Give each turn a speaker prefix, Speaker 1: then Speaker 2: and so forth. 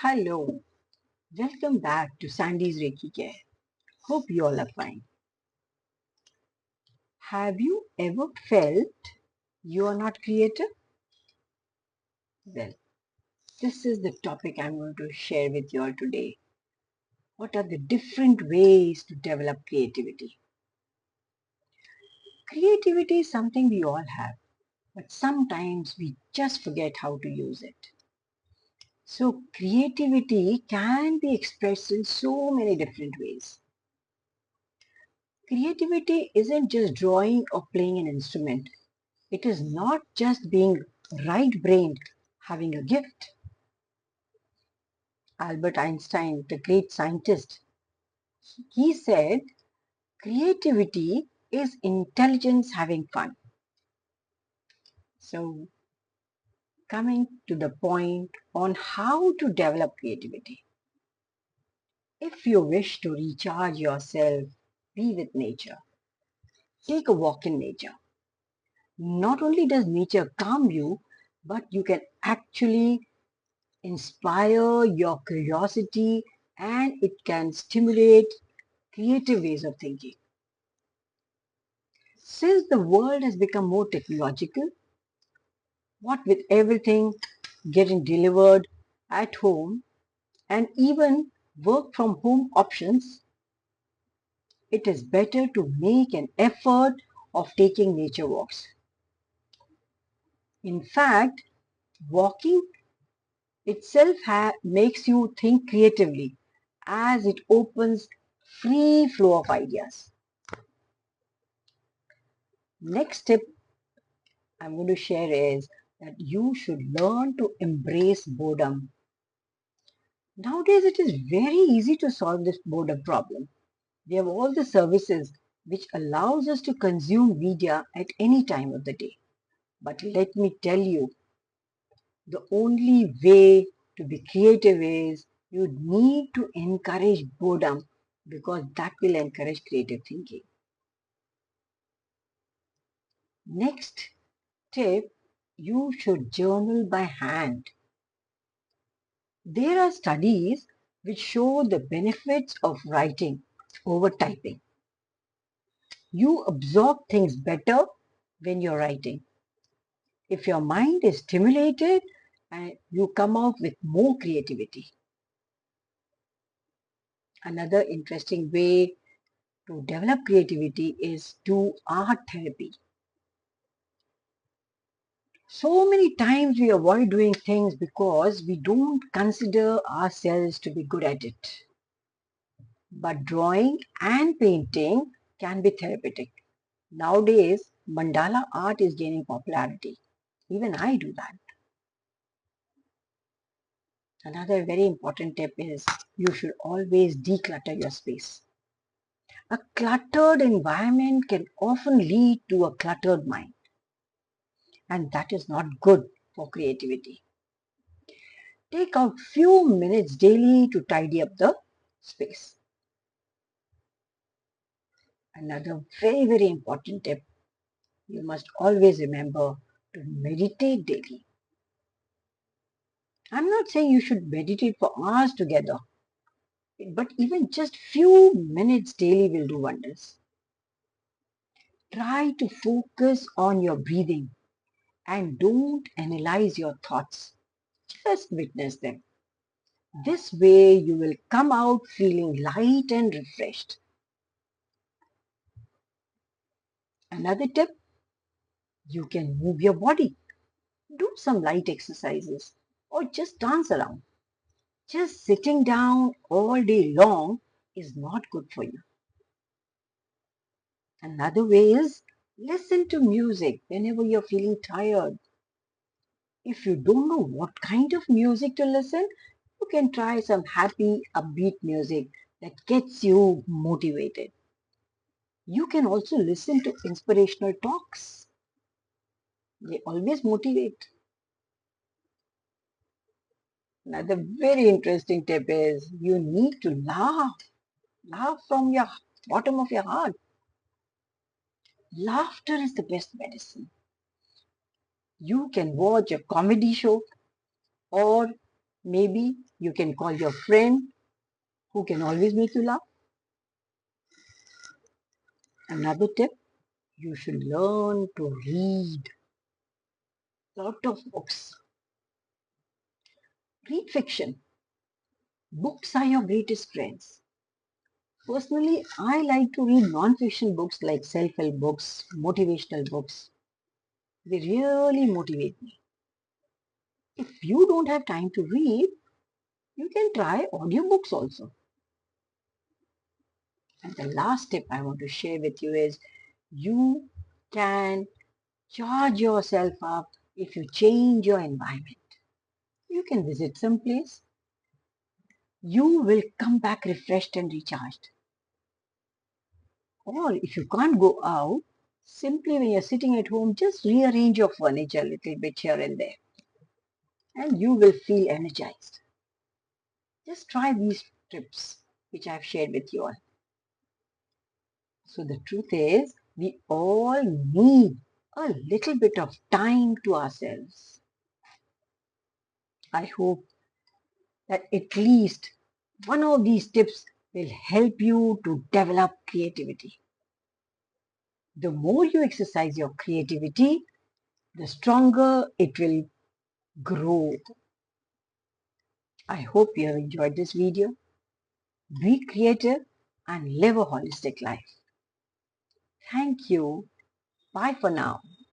Speaker 1: Hello, welcome back to Sandy's Reiki Care. Hope you all are fine. Have you ever felt you are not creative? Well, this is the topic I'm going to share with you all today. What are the different ways to develop creativity? Creativity is something we all have, but sometimes we just forget how to use it. So, creativity can be expressed in so many different ways. Creativity isn't just drawing or playing an instrument. It is not just being right-brained, having a gift. Albert Einstein, the great scientist, he said, creativity is intelligence having fun. So, coming to the point on how to develop creativity. If you wish to recharge yourself, be with nature. Take a walk in nature. Not only does nature calm you, but you can actually inspire your curiosity and it can stimulate creative ways of thinking. Since the world has become more technological, what with everything getting delivered at home and even work from home options, it is better to make an effort of taking nature walks. In fact, walking itself makes you think creatively as it opens free flow of ideas. Next tip I'm going to share is that you should learn to embrace boredom. Nowadays, it is very easy to solve this boredom problem. We have all the services which allows us to consume media at any time of the day. But let me tell you, the only way to be creative is you need to encourage boredom because that will encourage creative thinking. Next tip, you should journal by hand. There are studies which show the benefits of writing over typing. You absorb things better when you're writing. If your mind is stimulated, and you come out with more creativity. Another interesting way to develop creativity is do art therapy. So many times we avoid doing things because we don't consider ourselves to be good at it. But drawing and painting can be therapeutic. Nowadays, mandala art is gaining popularity. Even I do that. Another very important tip is you should always declutter your space. A cluttered environment can often lead to a cluttered mind, and that is not good for creativity. Take out few minutes daily to tidy up the space. Another very important tip, you must always remember to meditate daily. I'm not saying you should meditate for hours together, but even just few minutes daily will do wonders. Try to focus on your breathing and don't analyze your thoughts. Just witness them. This way you will come out feeling light and refreshed. Another tip, you can move your body. Do some light exercises or just dance around. Just sitting down all day long is not good for you. Another way is listen to music whenever you're feeling tired. If you don't know what kind of music to listen, you can try some happy, upbeat music that gets you motivated. You can also listen to inspirational talks. They always motivate. Another very interesting tip is you need to laugh. Laugh from your bottom of your heart. Laughter is the best medicine. You can watch a comedy show or Maybe you can call your friend who can always make you laugh. Another tip, you should learn to read lot of books. Read fiction. Books are your greatest friends. Personally, I like to read non-fiction books like self-help books, motivational books. They really motivate me. If you don't have time to read, you can try audiobooks also. And the last tip I want to share with you is you can charge yourself up if you change your environment. You can visit some place. You will come back refreshed and recharged. Or if you can't go out, simply when you're sitting at home, just rearrange your furniture a little bit here and there, and you will feel energized. Just try these tips which I've shared with you all. So the truth is, we all need a little bit of time to ourselves. I hope that at least one of these tips will help you to develop creativity. The more you exercise your creativity, the stronger it will grow. I hope you have enjoyed this video. Be creative and live a holistic life. Thank you. Bye for now.